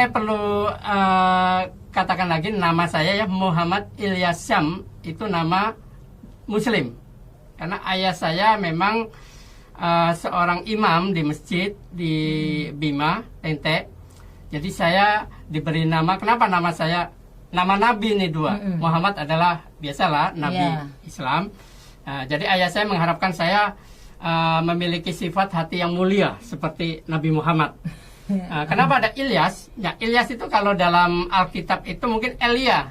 saya perlu katakan lagi nama saya ya, Muhammad Ilyas Syam, itu nama Muslim. Karena ayah saya memang seorang imam di masjid di Bima, Tente. Jadi saya diberi nama, kenapa nama saya, nama Nabi nih dua. Muhammad adalah biasalah Nabi Islam. Jadi ayah saya mengharapkan saya memiliki sifat hati yang mulia seperti Nabi Muhammad. Kenapa ada Ilyas? Ya, Ilyas itu kalau dalam Alkitab itu mungkin Elia.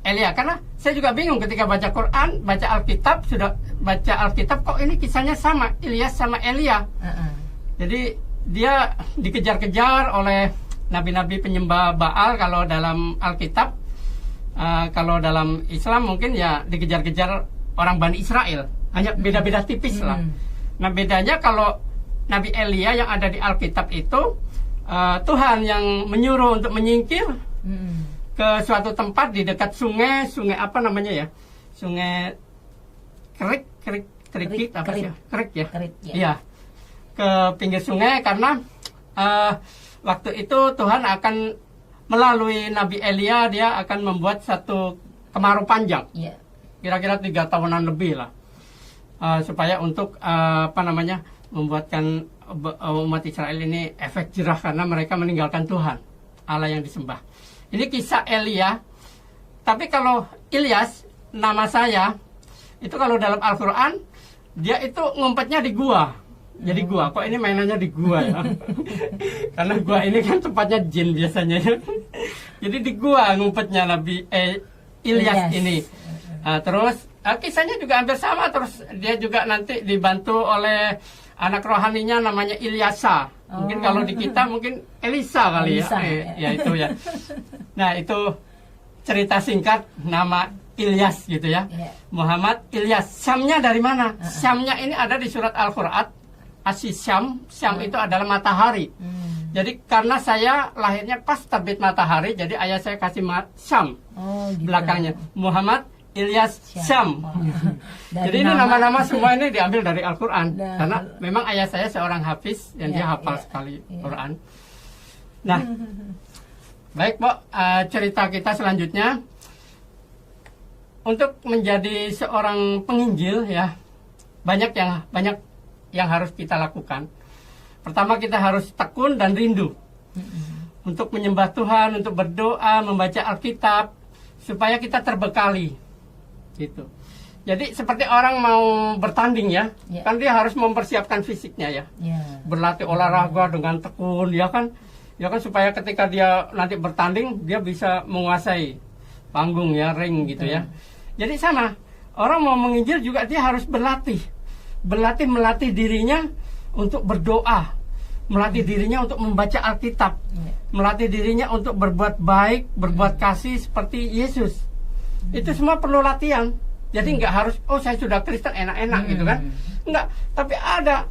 Elia, karena saya juga bingung ketika baca Quran, baca Alkitab, sudah baca Alkitab kok ini kisahnya sama, Ilyas sama Elia. Jadi dia dikejar-kejar oleh nabi-nabi penyembah Baal kalau dalam Alkitab. Kalau dalam Islam mungkin ya dikejar-kejar orang Bani Israel. Hanya beda-beda tipis lah. Nah bedanya kalau Nabi Elia yang ada di Alkitab itu Tuhan yang menyuruh untuk menyingkir ke suatu tempat di dekat sungai apa namanya ya, sungai Kerik apa sih? Kerik ya. Iya. Ke pinggir sungai karena waktu itu Tuhan akan melalui Nabi Elia, dia akan membuat satu kemarau panjang. Kira-kira 3 tahunan lebih lah. Supaya untuk apa namanya, membuatkan umat Israel ini efek jerah karena mereka meninggalkan Tuhan, Allah yang disembah. Ini kisah Elia. Tapi kalau Ilyas, nama saya, itu kalau dalam Al-Quran, dia itu ngumpetnya di gua. Jadi gua, kok ini mainannya di gua ya? Karena gua ini kan tempatnya jin biasanya ya. Jadi di gua ngumpetnya Nabi Ilyas ini. Terus kisahnya juga hampir sama. Terus dia juga nanti dibantu oleh anak rohaninya namanya Ilyasa. Mungkin kalau di kita mungkin Elisa kali ya. Ya itu ya. Nah itu cerita singkat nama Ilyas gitu ya. Muhammad Ilyas. Syamnya dari mana? Syamnya ini ada di surat Al-Quran. Syam itu adalah matahari. Jadi karena saya lahirnya pas terbit matahari, jadi ayah saya kasih Syam gitu. Belakangnya Muhammad Ilyas Syam. Jadi ini nama-nama semua ini diambil dari Al-Quran. Karena memang ayah saya seorang hafiz yang dia hafal sekali Quran. Nah, baik Mbak, cerita kita selanjutnya. Untuk menjadi seorang penginjil ya, banyak yang harus kita lakukan. Pertama kita harus tekun dan rindu untuk menyembah Tuhan, untuk berdoa, membaca Alkitab, supaya kita terbekali. Gitu. Jadi seperti orang mau bertanding ya, kan dia harus mempersiapkan fisiknya ya, berlatih olahraga dengan tekun, ya kan supaya ketika dia nanti bertanding dia bisa menguasai panggung ya, ring gitu ya. Jadi sama, orang mau menginjil juga dia harus melatih dirinya untuk berdoa, melatih dirinya untuk membaca Alkitab, melatih dirinya untuk berbuat baik, berbuat kasih seperti Yesus. Itu semua perlu latihan. Jadi nggak harus, oh saya sudah Kristen enak-enak gitu kan. Enggak, tapi ada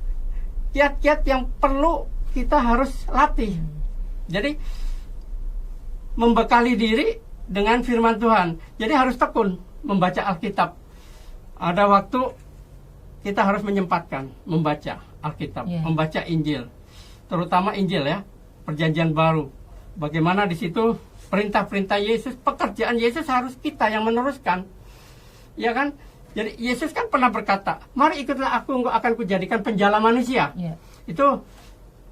kiat-kiat yang perlu kita harus latih. Jadi membekali diri dengan firman Tuhan. Jadi harus tekun membaca Alkitab. Ada waktu kita harus menyempatkan membaca Alkitab, membaca Injil. Terutama Injil ya, Perjanjian Baru. Bagaimana di situ perintah-perintah Yesus, pekerjaan Yesus harus kita yang meneruskan. Ya kan? Jadi Yesus kan pernah berkata, mari ikutlah aku, engkau akan kujadikan penjala manusia. Itu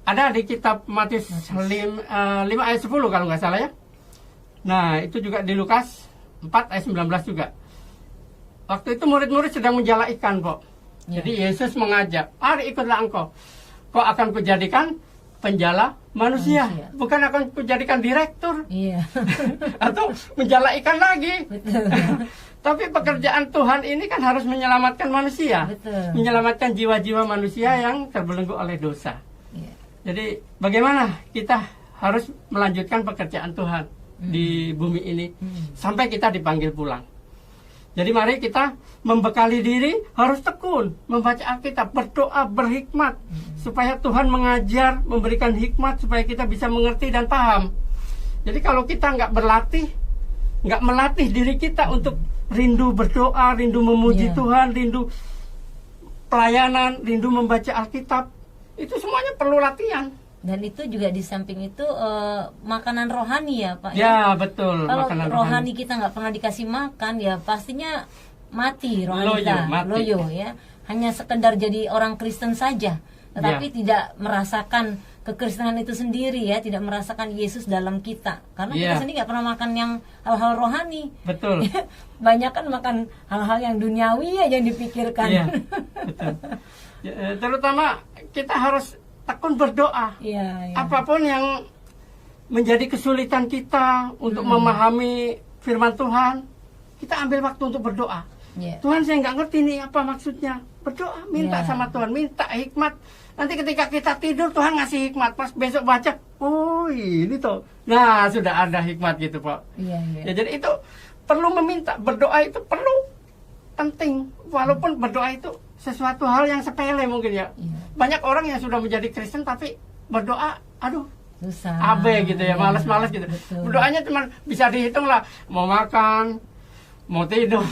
ada di kitab Matius 5 ayat 10 kalau nggak salah ya. Nah itu juga di Lukas 4 ayat 19 juga. Waktu itu murid-murid sedang menjala ikan kok. Jadi Yesus mengajak, mari ikutlah engkau. Kau akan kujadikan penjala manusia. Bukan akan kujadikan direktur. Atau menjala ikan lagi. Tapi pekerjaan Tuhan ini kan harus menyelamatkan manusia. Menyelamatkan jiwa-jiwa manusia yang terbelenggu oleh dosa. Jadi bagaimana kita harus melanjutkan pekerjaan Tuhan di bumi ini sampai kita dipanggil pulang. Jadi mari kita membekali diri, harus tekun membaca Alkitab, berdoa, berhikmat supaya Tuhan mengajar, memberikan hikmat supaya kita bisa mengerti dan paham. Jadi kalau kita nggak berlatih, nggak melatih diri kita untuk rindu berdoa, rindu memuji Tuhan, rindu pelayanan, rindu membaca Alkitab, itu semuanya perlu latihan. Dan itu juga di samping itu makanan rohani ya Pak. Ya, betul. Kalau makanan rohani kita nggak pernah dikasih makan, ya pastinya mati rohani kita, loyo ya. Hanya sekedar jadi orang Kristen saja, tetapi tidak merasakan kekristenan itu sendiri ya, tidak merasakan Yesus dalam kita. Karena kita sendiri nggak pernah makan yang hal-hal rohani. Betul. Banyak kan makan hal-hal yang duniawi aja yang dipikirkan. Iya, betul. Terutama kita harus tekun berdoa. Iya. Apapun yang menjadi kesulitan kita untuk memahami firman Tuhan, kita ambil waktu untuk berdoa. Tuhan, saya nggak ngerti nih apa maksudnya. Berdoa, minta sama Tuhan, minta hikmat. Nanti ketika kita tidur, Tuhan ngasih hikmat. Pas besok baca, oh ini tuh. Nah, sudah ada hikmat gitu, Pak. Iya. Ya, jadi itu perlu meminta. Berdoa itu perlu, penting. Walaupun berdoa itu sesuatu hal yang sepele mungkin ya. Banyak orang yang sudah menjadi Kristen tapi berdoa, aduh, susah, abe gitu ya, malas-malas gitu. Betul. Berdoanya cuma bisa dihitung lah, mau makan, mau tidur,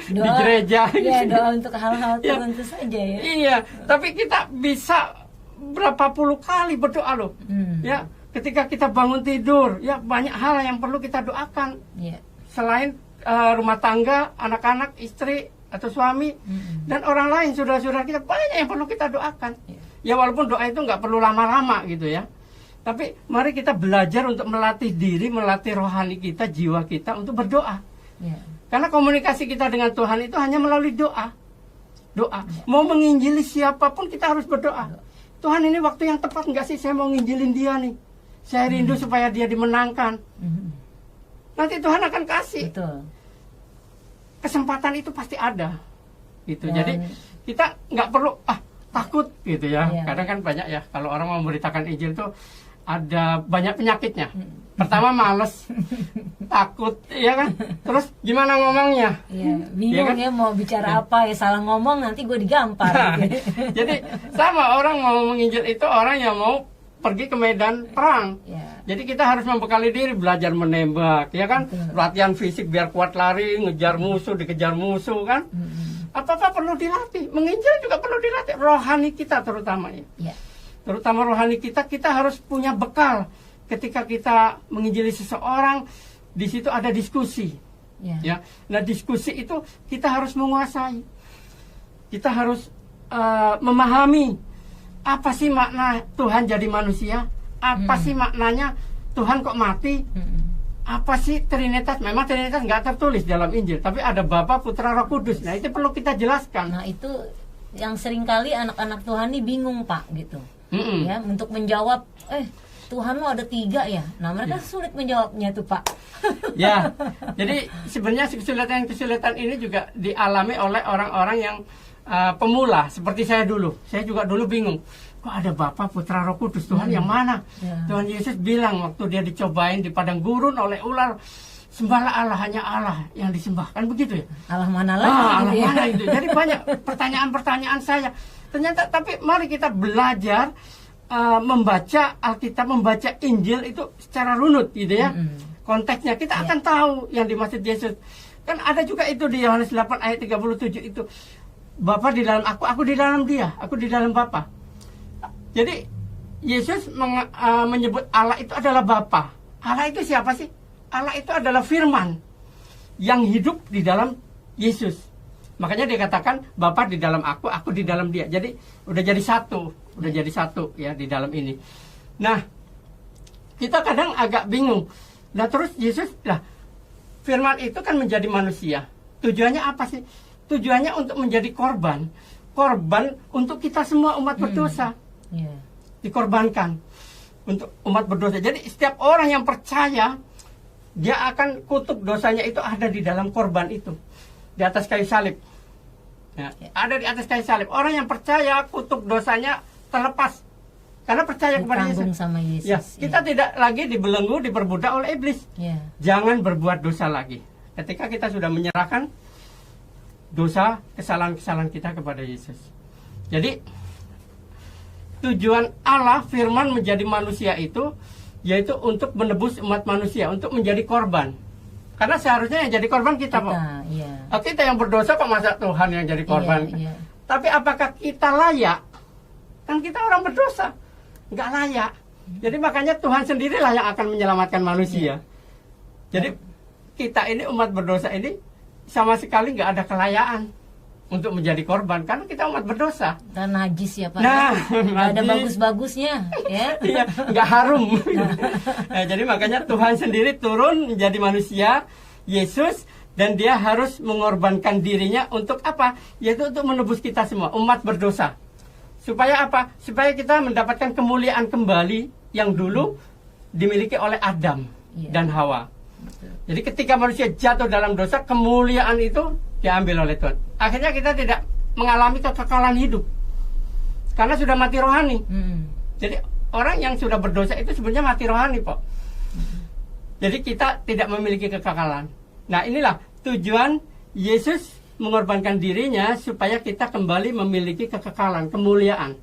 di gereja. Iya, doa untuk hal-hal tertentu saja ya. Iya, tapi kita bisa berapa puluh kali berdoa loh. Ya, ketika kita bangun tidur, ya banyak hal yang perlu kita doakan. Selain rumah tangga, anak-anak, istri atau suami dan orang lain, saudara-saudara kita, banyak yang perlu kita doakan. Ya walaupun doa itu nggak perlu lama-lama gitu ya. Tapi mari kita belajar untuk melatih diri, melatih rohani kita, jiwa kita untuk berdoa. Karena komunikasi kita dengan Tuhan itu hanya melalui doa. Doa. Mau menginjili siapapun kita harus berdoa. Tuhan, ini waktu yang tepat nggak sih saya mau nginjilin dia nih? Saya rindu supaya dia dimenangkan. Nanti Tuhan akan kasih. Betul. Kesempatan itu pasti ada. Gitu. Jadi kita nggak perlu takut gitu ya. Kadang kan banyak ya kalau orang mau memberitakan Injil tuh ada banyak penyakitnya. Pertama males, takut, ya kan? Terus gimana ngomongnya? Bingung ya mau bicara apa ya, salah ngomong nanti gue digampar. Gitu. Jadi sama orang mau menginjil itu orang yang mau pergi ke medan perang. Jadi kita harus membekali diri, belajar menembak, ya kan? Latihan fisik biar kuat lari, ngejar musuh, dikejar musuh kan? Apa-apa perlu dilatih. Menginjil juga perlu dilatih. Rohani kita terutama ya. Terutama rohani kita harus punya bekal. Ketika kita menginjili seseorang, di situ ada diskusi. Ya. Nah, diskusi itu kita harus menguasai. Kita harus memahami apa sih makna Tuhan jadi manusia? Apa sih maknanya Tuhan kok mati? Apa sih Trinitas? Memang Trinitas nggak tertulis dalam Injil, tapi ada Bapa, Putra, Roh Kudus. Nah, itu perlu kita jelaskan. Nah, itu yang seringkali anak-anak Tuhan ini bingung, Pak, gitu. Ya, untuk menjawab, Tuhan lo ada 3 ya. Nah, mereka sulit menjawabnya tuh, Pak. Ya, jadi sebenarnya kesulitan ini juga dialami oleh orang-orang yang pemula seperti saya dulu. Saya juga dulu bingung. Kok ada Bapa, Putra, Roh Kudus? Tuhan yang mana? Tuhan Yesus bilang waktu dia dicobain di padang gurun oleh ular, sembahlah Allah, hanya Allah yang disembah. Kan begitu ya? Allah mana lagi? Allah mana itu? Jadi banyak pertanyaan-pertanyaan saya. Ternyata, tapi mari kita belajar membaca Alkitab, membaca Injil itu secara runut gitu ya. Konteksnya kita akan tahu yang dimaksud Yesus. Kan ada juga itu di Yohanes 8 ayat 37 itu. Bapa di dalam aku di dalam dia, aku di dalam Bapa. Jadi Yesus menyebut Allah itu adalah Bapa. Allah itu siapa sih? Allah itu adalah firman yang hidup di dalam Yesus. Makanya dia katakan Bapa di dalam aku di dalam dia. Jadi udah jadi satu ya di dalam ini. Nah, kita kadang agak bingung. Nah, terus Yesus firman itu kan menjadi manusia. Tujuannya apa sih? Tujuannya untuk menjadi korban untuk kita semua umat berdosa. Dikorbankan untuk umat berdosa. Jadi setiap orang yang percaya, dia akan kutuk dosanya itu ada di dalam korban itu, di atas kayu salib. Ada di atas kayu salib. Orang yang percaya, kutuk dosanya terlepas karena percaya kepada Yesus. Sama Yesus. Kita tidak lagi dibelenggu, diperbudak oleh iblis. Jangan berbuat dosa lagi. Ketika kita sudah menyerahkan dosa, kesalahan-kesalahan kita kepada Yesus. Jadi tujuan Allah firman menjadi manusia itu yaitu untuk menebus umat manusia, untuk menjadi korban. Karena seharusnya yang jadi korban kita, Pak. Kita yang berdosa kok masa Tuhan yang jadi korban? Tapi apakah kita layak? Kan kita orang berdosa, nggak layak. Jadi makanya Tuhan sendirilah yang akan menyelamatkan manusia. Jadi kita ini umat berdosa ini sama sekali nggak ada kelayaan untuk menjadi korban karena kita umat berdosa. Dan najis ya Pak. Nah, nggak ada bagus-bagusnya, ya. Iya, nggak harum. Nah, jadi makanya Tuhan sendiri turun menjadi manusia, Yesus, dan dia harus mengorbankan dirinya untuk apa? Yaitu untuk menebus kita semua, umat berdosa. Supaya apa? Supaya kita mendapatkan kemuliaan kembali yang dulu dimiliki oleh Adam dan Hawa. Jadi ketika manusia jatuh dalam dosa, kemuliaan itu diambil oleh Tuhan. Akhirnya kita tidak mengalami kekekalan hidup karena sudah mati rohani. Jadi orang yang sudah berdosa itu sebenarnya mati rohani, Pak. Jadi kita tidak memiliki kekekalan. Nah, inilah tujuan Yesus mengorbankan dirinya supaya kita kembali memiliki kekekalan, kemuliaan.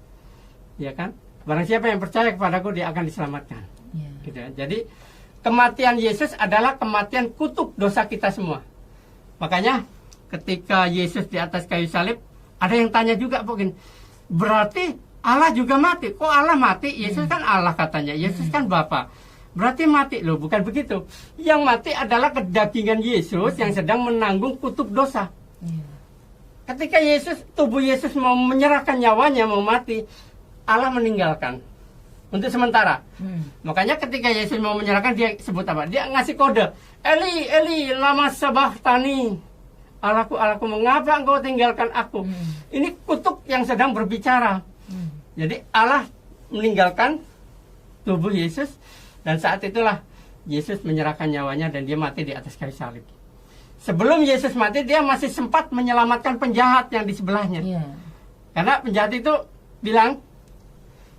Ya kan? Barang siapa yang percaya kepadaku, dia akan diselamatkan. Gitu ya. Jadi kematian Yesus adalah kematian kutuk dosa kita semua. Makanya ketika Yesus di atas kayu salib, ada yang tanya juga, mungkin berarti Allah juga mati? Kok Allah mati? Yesus kan Allah katanya, Yesus kan Bapa. Berarti mati loh, bukan begitu. Yang mati adalah kedagingan Yesus yang sedang menanggung kutuk dosa. Ketika tubuh Yesus mau menyerahkan nyawanya, mau mati, Allah meninggalkan untuk sementara. Makanya ketika Yesus mau menyerahkan, dia sebut apa? Dia ngasih kode, Eli, Eli, lama sabachthani. Allahku, Allahku, mengapa engkau tinggalkan aku? Ini kutuk yang sedang berbicara. Jadi Allah meninggalkan tubuh Yesus, dan saat itulah Yesus menyerahkan nyawanya dan dia mati di atas kayu salib. Sebelum Yesus mati, dia masih sempat menyelamatkan penjahat yang di sebelahnya. Karena penjahat itu bilang,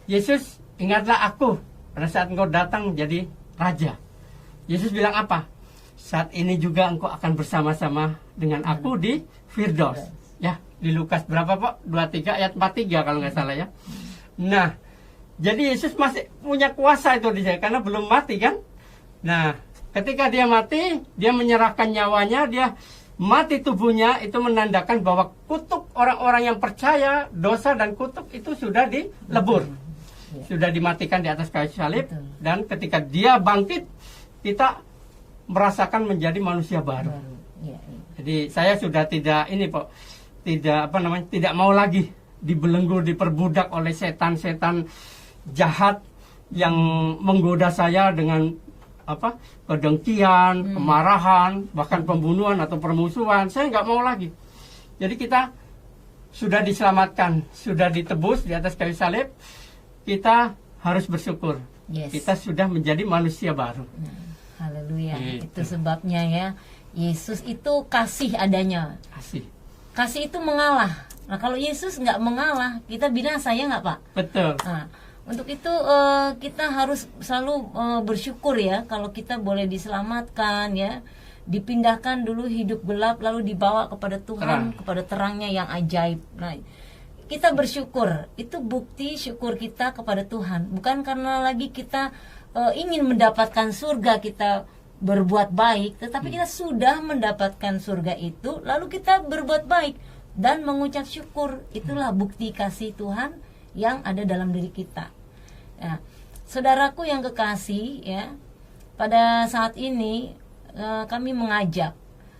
Yesus, ingatlah aku pada saat engkau datang menjadi raja. Yesus bilang apa? Saat ini juga engkau akan bersama-sama dengan aku di Firdaus. Ya, di Lukas berapa, Pak? 23 ayat 43 kalau nggak salah ya. Nah, jadi Yesus masih punya kuasa itu di sana karena belum mati kan. Nah, ketika dia mati, dia menyerahkan nyawanya, dia mati tubuhnya, itu menandakan bahwa kutuk orang-orang yang percaya, dosa dan kutuk itu sudah dilebur. Sudah dimatikan di atas kayu salib. Dan ketika dia bangkit, kita merasakan menjadi manusia baru. Jadi saya sudah tidak tidak mau lagi dibelenggu, diperbudak oleh setan-setan jahat yang menggoda saya dengan kedengkian, kemarahan, bahkan pembunuhan atau permusuhan. Saya nggak mau lagi. Jadi kita sudah diselamatkan, sudah ditebus di atas kayu salib. Kita harus bersyukur. Kita sudah menjadi manusia baru. Haleluya. Itu sebabnya ya, Yesus itu kasih adanya. Kasih itu mengalah. Nah, kalau Yesus nggak mengalah, kita binasa ya nggak, Pak? Betul. Nah, untuk itu kita harus selalu bersyukur ya, kalau kita boleh diselamatkan ya, dipindahkan dulu hidup gelap lalu dibawa kepada Tuhan, kepada terangnya yang ajaib. Nah, kita bersyukur, itu bukti syukur kita kepada Tuhan. Bukan karena lagi kita ingin mendapatkan surga, kita berbuat baik, tetapi kita sudah mendapatkan surga itu, lalu kita berbuat baik dan mengucap syukur. Itulah bukti kasih Tuhan yang ada dalam diri kita. Nah, saudaraku yang kekasih ya, pada saat ini kami mengajak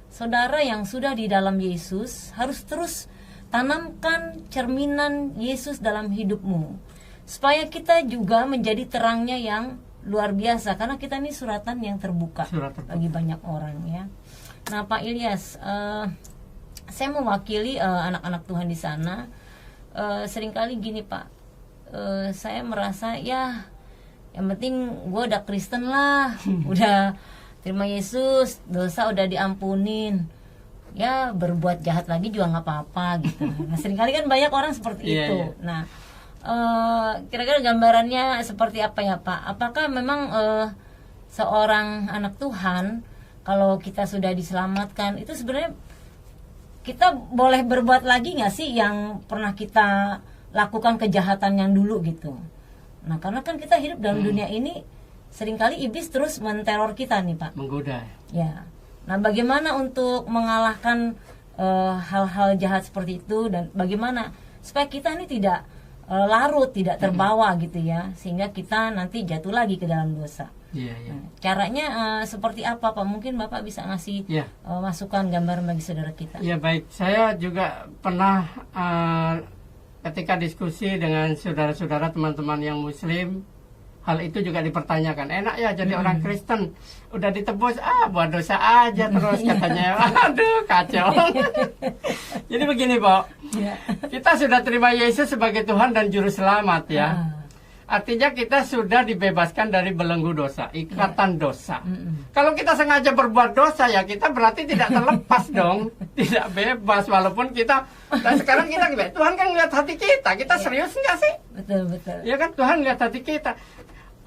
saudara yang sudah di dalam Yesus harus terus tanamkan cerminan Yesus dalam hidupmu, supaya kita juga menjadi terangnya yang luar biasa, karena kita ini suratan yang terbuka bagi banyak orang ya. Nah, Pak Ilyas, saya mewakili anak-anak Tuhan di sana. Seringkali gini, Pak, saya merasa ya yang penting gue udah Kristen lah, udah terima Yesus, dosa udah diampunin, ya berbuat jahat lagi juga nggak apa-apa gitu. Nah, seringkali kan banyak orang seperti itu. Nah, kira-kira gambarannya seperti apa ya, Pak? Apakah memang seorang anak Tuhan, kalau kita sudah diselamatkan, itu sebenarnya kita boleh berbuat lagi nggak sih yang pernah kita lakukan kejahatan yang dulu gitu? Nah, karena kan kita hidup dalam dunia ini, seringkali iblis terus menteror kita nih, Pak. Menggoda. Ya. Nah, bagaimana untuk mengalahkan hal-hal jahat seperti itu, dan bagaimana supaya kita ini tidak larut, tidak terbawa gitu ya, sehingga kita nanti jatuh lagi ke dalam dosa. Iya, iya. Nah, caranya seperti apa Pak? Mungkin Bapak bisa ngasih masukan, gambar bagi saudara kita. Ya baik, saya juga pernah ketika diskusi dengan saudara-saudara teman-teman yang Muslim, hal itu juga dipertanyakan. Enak ya jadi orang Kristen, udah ditebus, buat dosa aja terus katanya. Aduh, kacau. Jadi begini, Pak. Kita sudah terima Yesus sebagai Tuhan dan Juru Selamat ya. Artinya kita sudah dibebaskan dari belenggu dosa, ikatan dosa. Kalau kita sengaja berbuat dosa ya kita berarti tidak terlepas dong, tidak bebas walaupun kita. Dan sekarang kita Tuhan kan lihat hati kita serius nggak sih? Betul. Ya kan Tuhan lihat hati kita.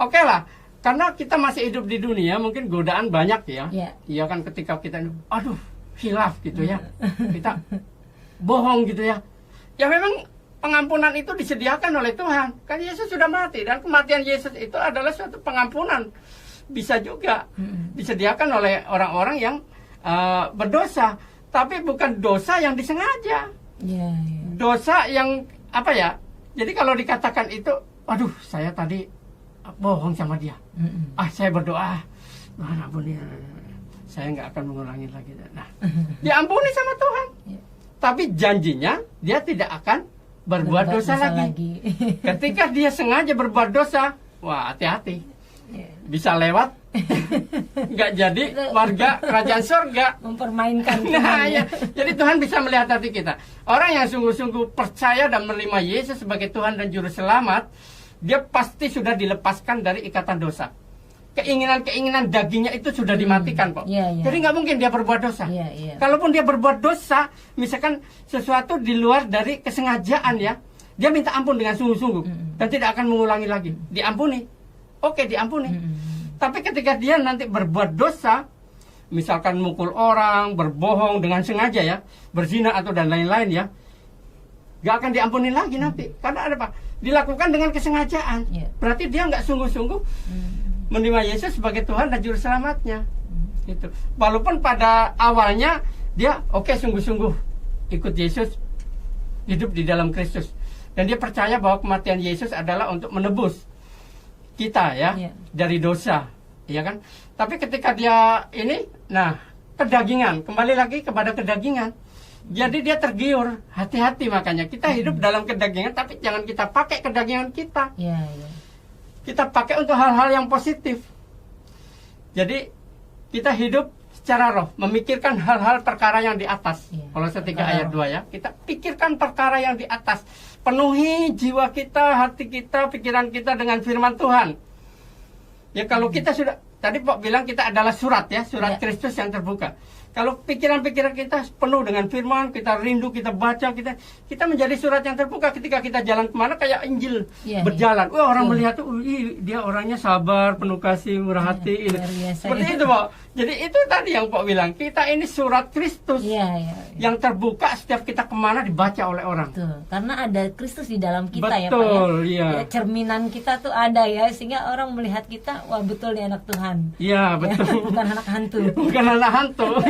Oke lah, karena kita masih hidup di dunia mungkin godaan banyak ya. Iya kan ketika kita hilaf gitu ya, kita bohong gitu ya. Ya memang pengampunan itu disediakan oleh Tuhan. Kan Yesus sudah mati dan kematian Yesus itu adalah suatu pengampunan. Bisa juga disediakan oleh orang-orang yang berdosa, tapi bukan dosa yang disengaja. Dosa yang apa ya? Jadi kalau dikatakan itu, saya tadi bohong sama dia. Saya berdoa, Tuhan ampuni, saya nggak akan mengulangi lagi. Nah, diampuni sama Tuhan. Tapi janjinya dia tidak akan berbuat dosa lagi. Ketika dia sengaja berbuat dosa, wah hati-hati, bisa lewat, nggak jadi warga kerajaan surga. Mempermainkan Tuhan. Ya. Jadi Tuhan bisa melihat hati kita. Orang yang sungguh-sungguh percaya dan menerima Yesus sebagai Tuhan dan Juru Selamat, dia pasti sudah dilepaskan dari ikatan dosa. Keinginan-keinginan dagingnya itu sudah dimatikan, Pak. Jadi nggak mungkin dia berbuat dosa. Kalaupun dia berbuat dosa, misalkan sesuatu di luar dari kesengajaan ya, dia minta ampun dengan sungguh-sungguh dan tidak akan mengulangi lagi. Diampuni, oke diampuni. Tapi ketika dia nanti berbuat dosa, misalkan mukul orang, berbohong dengan sengaja ya, berzina atau dan lain-lain ya, nggak akan diampuni lagi nanti. Karena ada apa? Dilakukan dengan kesengajaan. Berarti dia nggak sungguh-sungguh menerima Yesus sebagai Tuhan dan Juru Selamatnya. Gitu. Walaupun pada awalnya dia sungguh-sungguh ikut Yesus, hidup di dalam Kristus, dan dia percaya bahwa kematian Yesus adalah untuk menebus kita ya dari dosa, ya kan? Tapi ketika dia kedagingan, kembali lagi kepada kedagingan. Jadi dia tergiur, hati-hati makanya kita hidup dalam kedagingan, tapi jangan kita pakai kedagingan kita. Kita pakai untuk hal-hal yang positif. Jadi kita hidup secara roh, memikirkan hal-hal perkara yang di atas. Kolose 3 ayat 2 ya. Kita pikirkan perkara yang di atas. Penuhi jiwa kita, hati kita, pikiran kita dengan firman Tuhan. Ya kalau kita sudah, tadi Pak bilang kita adalah surat ya, surat Kristus yang terbuka. Kalau pikiran-pikiran kita penuh dengan firman, kita rindu, kita baca, kita menjadi surat yang terbuka. Ketika kita jalan kemana kayak Injil berjalan. Wah, orang melihat tuh, dia orangnya sabar, penuh kasih, murah hati. Seperti itu, Pak. Jadi itu tadi yang Pak bilang, kita ini surat Kristus yang terbuka setiap kita kemana dibaca oleh orang. Betul. Karena ada Kristus di dalam kita ya Pak ya. Cerminan kita tuh ada ya, sehingga orang melihat kita, wah betul nih anak Tuhan. Iya, betul. Bukan anak hantu. Bukan anak hantu.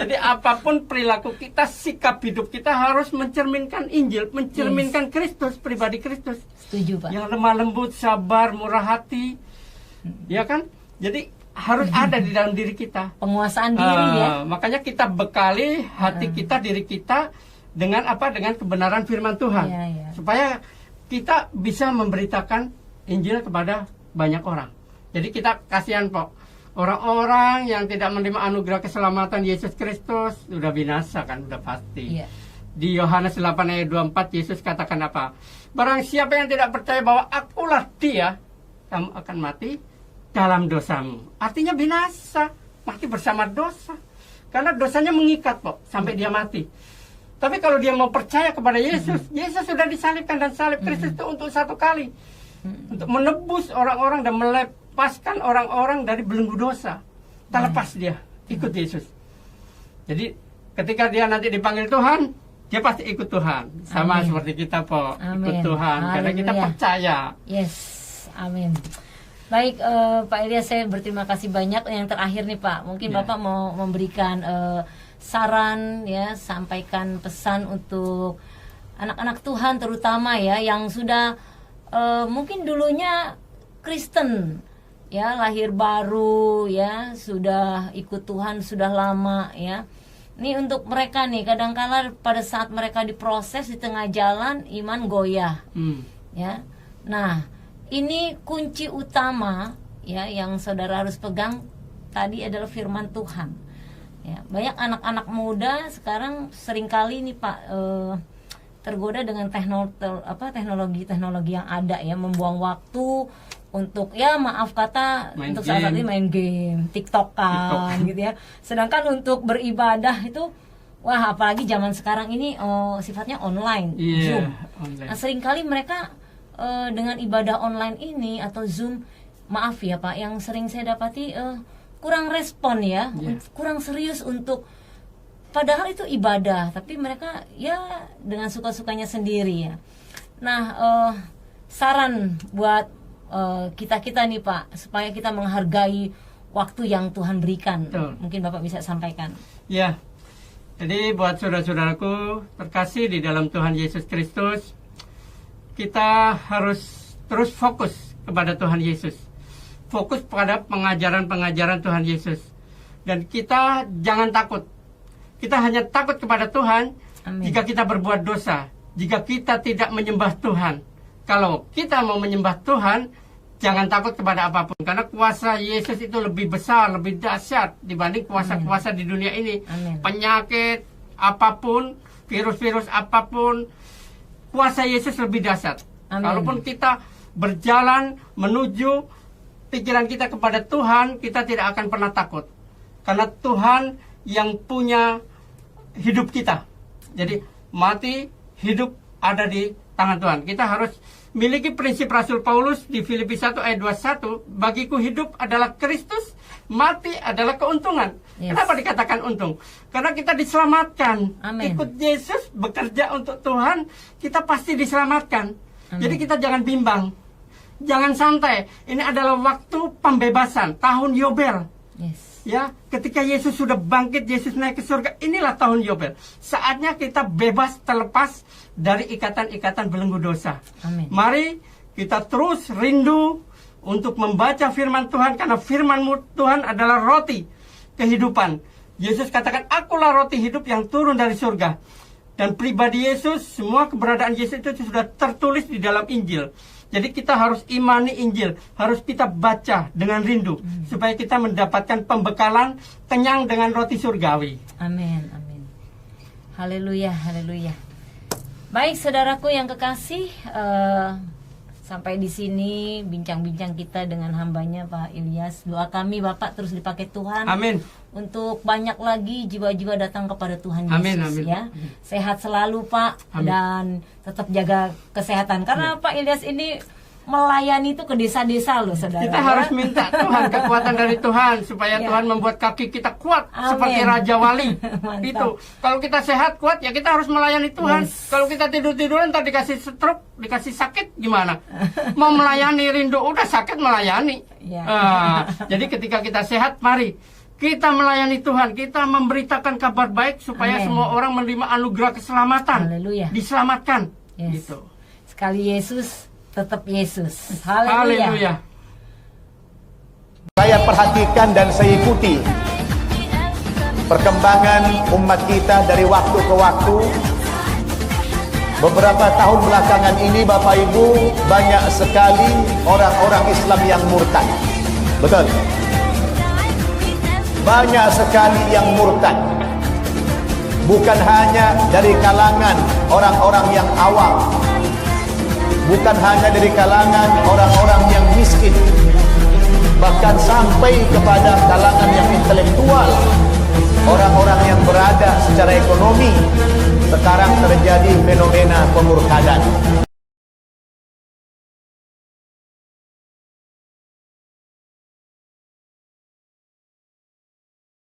Jadi apapun perilaku kita, sikap hidup kita harus mencerminkan Injil, mencerminkan Kristus, pribadi Kristus. Setuju, Pak. Yang lemah lembut, sabar, murah hati. Ya kan? Jadi harus ada di dalam diri kita. Penguasaan diri ya. Makanya kita bekali hati kita, diri kita dengan apa? Dengan kebenaran firman Tuhan. Supaya kita bisa memberitakan Injil kepada banyak orang. Jadi kita kasihan, Pak. Orang-orang yang tidak menerima anugerah keselamatan Yesus Kristus sudah binasa kan, sudah pasti. Di Yohanes 8 ayat 24 Yesus katakan apa? Barang siapa yang tidak percaya bahwa akulah dia, kamu akan mati dalam dosamu. Artinya binasa, mati bersama dosa. Karena dosanya mengikat kok sampai dia mati. Tapi kalau dia mau percaya kepada Yesus, Yesus sudah disalibkan, dan salib Kristus itu untuk satu kali. Untuk menebus orang-orang dan melepaskan orang-orang dari belenggu dosa. Terlepas dia, ikut Yesus. Jadi ketika dia nanti dipanggil Tuhan, dia pasti ikut Tuhan. Sama seperti kita, Pak, ikut Tuhan. Karena kita percaya. Amin. Baik, Pak Elias, saya berterima kasih banyak. Yang terakhir nih Pak, mungkin Bapak mau memberikan saran ya, sampaikan pesan untuk anak-anak Tuhan terutama ya yang sudah mungkin dulunya Kristen ya, lahir baru ya, sudah ikut Tuhan sudah lama ya. Ini untuk mereka nih, kadangkala pada saat mereka diproses di tengah jalan, iman goyah ya. Nah, ini kunci utama ya yang saudara harus pegang tadi adalah firman Tuhan ya. Banyak anak-anak muda sekarang seringkali nih Pak tergoda dengan teknologi yang ada ya, membuang waktu untuk ya maaf kata untuk saat ini main game, TikTokan gitu ya. Sedangkan untuk beribadah itu wah, apalagi zaman sekarang ini sifatnya online, Zoom. Online. Nah, seringkali mereka dengan ibadah online ini atau Zoom, maaf ya Pak, yang sering saya dapati kurang respon ya, kurang serius untuk, padahal itu ibadah, tapi mereka ya dengan suka-sukanya sendiri ya. Nah, saran buat kita nih Pak, supaya kita menghargai waktu yang Tuhan berikan. Betul. Mungkin Bapak bisa sampaikan. Ya, jadi buat saudara-saudaraku terkasih di dalam Tuhan Yesus Kristus, kita harus terus fokus kepada Tuhan Yesus, fokus pada pengajaran-pengajaran Tuhan Yesus, dan kita jangan takut. Kita hanya takut kepada Tuhan jika kita berbuat dosa, jika kita tidak menyembah Tuhan. Kalau kita mau menyembah Tuhan, jangan takut kepada apapun, karena kuasa Yesus itu lebih besar, lebih dahsyat dibanding kuasa-kuasa di dunia ini. Penyakit apapun, virus-virus apapun, kuasa Yesus lebih dahsyat. Walaupun kita berjalan menuju pikiran kita kepada Tuhan, kita tidak akan pernah takut, karena Tuhan yang punya hidup kita. Jadi mati, hidup ada di tangan Tuhan. Kita harus miliki prinsip Rasul Paulus di Filipi 1 ayat 21, bagiku hidup adalah Kristus, mati adalah keuntungan. Kenapa dikatakan untung? Karena kita diselamatkan. Ikut Yesus, bekerja untuk Tuhan, kita pasti diselamatkan. Jadi kita jangan bimbang, jangan santai. Ini adalah waktu pembebasan, tahun Yobel. Ya, ketika Yesus sudah bangkit, Yesus naik ke surga, inilah tahun Yobel. Saatnya kita bebas, terlepas dari ikatan-ikatan belenggu dosa. Mari kita terus rindu untuk membaca firman Tuhan, karena firman Tuhan adalah roti kehidupan. Yesus katakan, akulah roti hidup yang turun dari surga. Dan pribadi Yesus, semua keberadaan Yesus itu sudah tertulis di dalam Injil. Jadi kita harus imani Injil, harus kita baca dengan rindu, supaya kita mendapatkan pembekalan kenyang dengan roti surgawi. Amin, amin. Haleluya, haleluya. Baik saudaraku yang kekasih, sampai di sini bincang-bincang kita dengan hambanya Pak Ilyas. Doa kami Bapak terus dipakai Tuhan. Amin. Untuk banyak lagi jiwa-jiwa datang kepada Tuhan Yesus. Amin, amin. Ya. Sehat selalu Pak. Amin. Dan tetap jaga kesehatan. Karena Pak Ilyas ini melayani itu ke desa-desa loh saudara. Kita harus minta Tuhan kekuatan dari Tuhan, supaya Tuhan membuat kaki kita kuat. Amin. Seperti Raja Wali. Itu. Kalau kita sehat kuat, ya kita harus melayani Tuhan. Kalau kita tidur-tiduran ntar dikasih stroke, dikasih sakit, gimana? Mau melayani rindu, udah sakit melayani. Jadi ketika kita sehat, mari kita melayani Tuhan, kita memberitakan kabar baik supaya semua orang menerima anugerah keselamatan. Haleluya. Diselamatkan. Gitu. Sekali Yesus, tetap Yesus. Haleluya. Haleluya. Saya perhatikan dan saya ikuti perkembangan umat kita dari waktu ke waktu. Beberapa tahun belakangan ini Bapak Ibu, banyak sekali orang-orang Islam yang murtad. Betul. Banyak sekali yang murtad. Bukan hanya dari kalangan orang-orang yang awam, bukan hanya dari kalangan orang-orang yang miskin, bahkan sampai kepada kalangan yang intelektual, orang-orang yang berada secara ekonomi. Sekarang terjadi fenomena pemurtadan.